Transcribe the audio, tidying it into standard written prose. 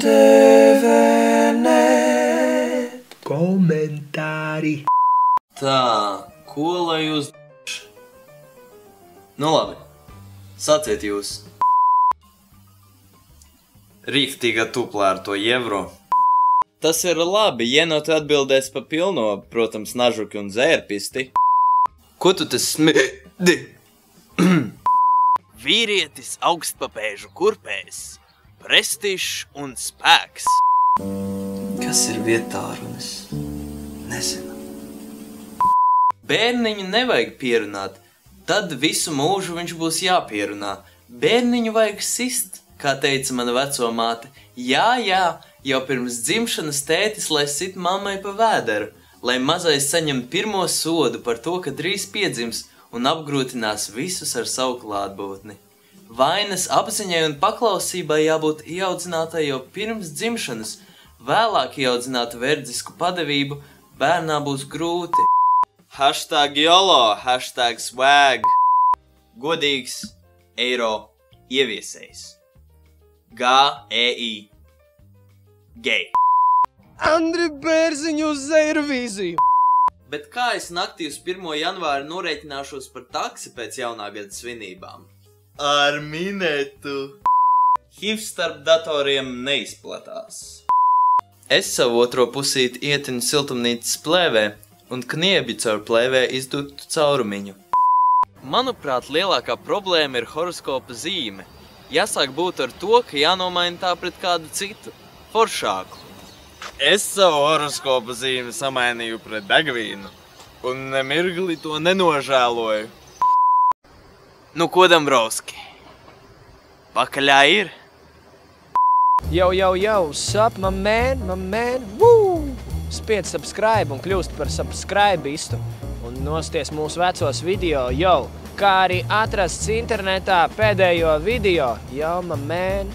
Devenet komentāri. Tā, ko lai jūs... Nu labi, saciet jūs. Rīktīga tuplā ar to Jevro. Tas ir labi, Jenot atbildēs pa pilno, protams, nažuki un zērpisti. Ko tu te smidi? Vīrietis augstpapēžu kurpēs, prestižs un spēks. Kas ir vietārunis? Nezinu. Bērniņu nevajag pierunāt, tad visu mūžu viņš būs jāpierunā. Bērniņu vajag sist, kā teica mana veco māte. Jā, jau pirms dzimšanas tētis, lai sit mammai pa vēderu, lai mazais saņem pirmo sodu par to, ka drīz piedzims un apgrūtinās visus ar savu klātbūtni. Vainas apziņai un paklausībai jābūt ieaudzinātai jau pirms dzimšanas, vēlāk ieaudzināt verdzisku padevību bērnā būs grūti. Hashtag YOLO, hashtag swag. Godīgs eiro ieviesējs. GEI. Gay. Andri Bērziņu uz Eirovīziju. Bet kā es naktī uz 1. janvāri norēķināšos par taksi pēc jaunā gada svinībām? Ar minētu. HIV starp datoriem neizplatās. Es savu otro pusīti ietinu siltumnīcas plēvē un kniebju caur plēvē izdurtu caurumiņu. Manuprāt, lielākā problēma ir horoskopa zīme. Jāsāk būt ar to, ka jānomaina tā pret kādu citu, foršāku. Es savu horoskopa zīmi samainīju pret degvīnu, un nemirgli to nenožēloju. Nu, ko, Dombrovski? Pakaļā ir? Jau, sup, my man, woo! Spied subscribe un kļūst par subscribistu. Un nosties mūsu vecos video, kā arī atrasts internetā pēdējo video, my man.